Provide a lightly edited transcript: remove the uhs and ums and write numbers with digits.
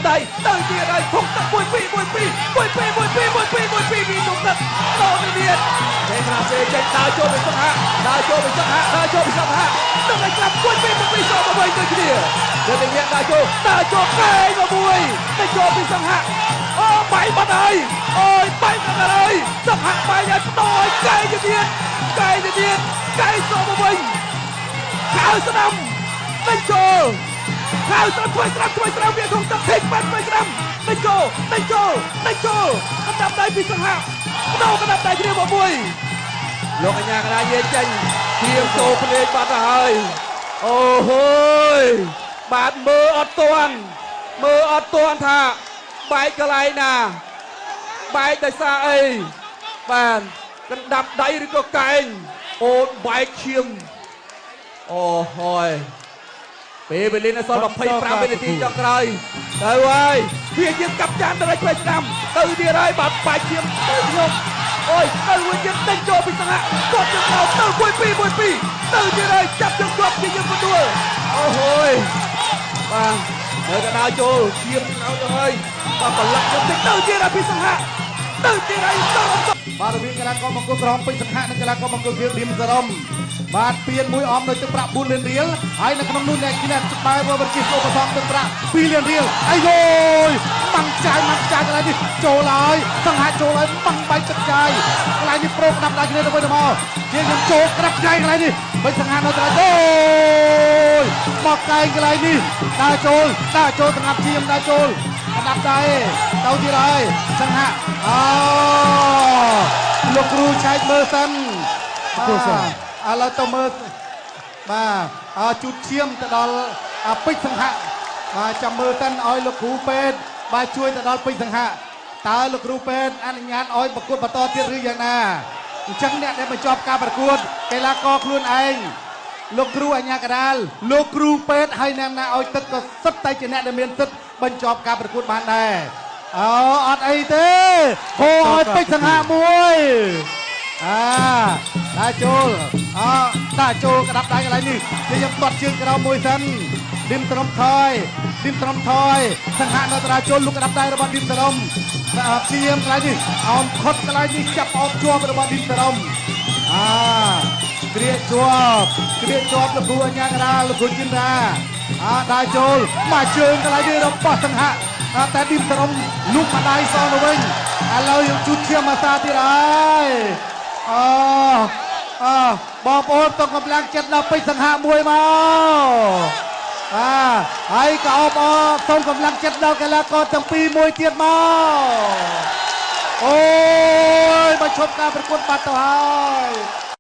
ដៃទៅទៀតហើយធុកទឹក1 2 1 2 1 2 1 2 1 2 1 2 ពីធុកទឹកដល់ទៅទៀតពេលណាសេចេញដើរចូលពីសង្ហាដើរចូលពីសង្ហានឹងឲ្យក្រាប1 2 1 2ចូលមកវិញទៅគ្នាទៅតែអ្នកដើរចូលកែងមកមួយទៅចូលពីសង្ហាអូបាយបាត់ហើយអូយបាយបាត់ហើយសង្ហាបាយឲ្យបដោយកែងទៅទៀតកែងចូលមកវិញខៅស្ដាំទៅចូលខៅស្ដាំធ្វើស្ដាំវាធុកទឹកពេកបាត់ធ្វើស្ដាំទៅចូលកណ្ដាប់ដៃពីសង្ហាបដោកណ្ដាប់ដៃគ្នាមកមួយលោកអញ្ញាកណ្ដាលយាយចេញធៀងចូលភ្លេចបាត់ទៅហើយអូហើយបាទមើលអត់ទាន់ថាបែកកន្លែងណាបែកដោយសារអីបាទកណ្ដាប់ដៃឬក៏កែងអូនបែកឈាមអូហើយពេលវេលានៅសល់25វិនាទីចុងក្រោយទៅហើយវាយើងកាប់ចានទៅឲ្យឆ្វេងស្ដាំទៅទៀតហើយបាទបែកឈាមទៅខ្ញុំអូយទៅវិញយើងដេញចូលពីសង្ហាគាត់ទៅទៅ1 2 1 2ទៅទៀតហើយចាប់យើងជាប់ជាយើងបន្ដួលអូហើយបាទនៅកណ្ដាលចូលឈាមដល់ទៅហើយបាទប្រឡាក់ទៅទៀតហើយពីសង្ហាទៅទៀតហើយបាទរវាងកីឡាករមង្គលក្រហមពេជ្រសង្ហៈនិងកីឡាករមង្គលខៀវឌីមសរមបាទពៀនមួយអមដោយទឹកប្រាក់4លានរៀលហើយនៅក្នុងនោះអ្នកគីណាបែបវិទ្យាឧបត្ថម្ភទឹកប្រាក់2លានរៀលអាយយបាំងចាយកន្លែងនេះចូលហើយសង្ហៈចូលហើយបាំងបែកទឹកចាយកន្លែងនេះប្រូកដាប់ដៃគ្នាទៅវិញទៅមកជាងចូលក្រាបចាយកន្លែងនេះពេជ្រសង្ហៈនៅត្រង់អូយមកកែងកន្លែងនេះដើរចូលសម្រាប់ជាមដើរចូលកណ្ដាប់ដៃទៅទៀតហើយសង្ហៈអូលោកគ្រូឆែកមើលសិនឥឡូវទៅមើលបាទជូតឈាមទៅដល់ពេជ្រសង្ហៈបាទចាំមើលសិនឲ្យលោកគ្រូពេទ្យបាទជួយទៅដល់ពេជ្រសង្ហៈតើលោកគ្រូពេទ្យអនុញ្ញាតឲ្យប្រកួតបន្តទៀតឬយ៉ាងណាអញ្ចឹងអ្នកដែលបញ្ចប់ការប្រកួតកីឡាករខ្លួនឯងលោកគ្រូអញ្ញាកដាលលោកគ្រូពេទ្យហើយអ្នកណាឲ្យទឹកក៏សិតតែជាអ្នកដែលមានសិទ្ធិបញ្ចប់ការប្រកួតបានដែរអូអត់អីទេហូឲ្យពេជ្រសង្ហៈមួយដាក់ចូលកណ្ដាប់ដៃកន្លែងនេះខ្ញុំបត់ជើងក្រោមមួយសិនឌីមត្រំថយសង្ហៈនៅតារាចូលលោកកណ្ដាប់ដៃរបស់ឌីមត្រំព្យាយាមកន្លែងនេះអោមខុតកន្លែងនេះចាប់អោបជាប់របស់ឌីមត្រំគ្រាជាប់លោកគ្រូអញ្ញាកដាលលោកគ្រូចិនរាដាក់ចូលមកជើងកន្លែងនេះរបស់សង្ហៈតែឌីមត្រំលុបម្ដាយសងទៅវិញឥឡូវយើងជូតឈាមមកសាទៀតហើយបងប្អូនต้องកម្លាំងចិត្តដល់ពេជ្រសង្ហៈមួយមកហើយក៏អបសូមកម្លាំងចិត្តដល់កីឡាករទាំងពីរមួយទៀតមកអូយមកឈប់ការប្រកួតបាត់ទៅហើយ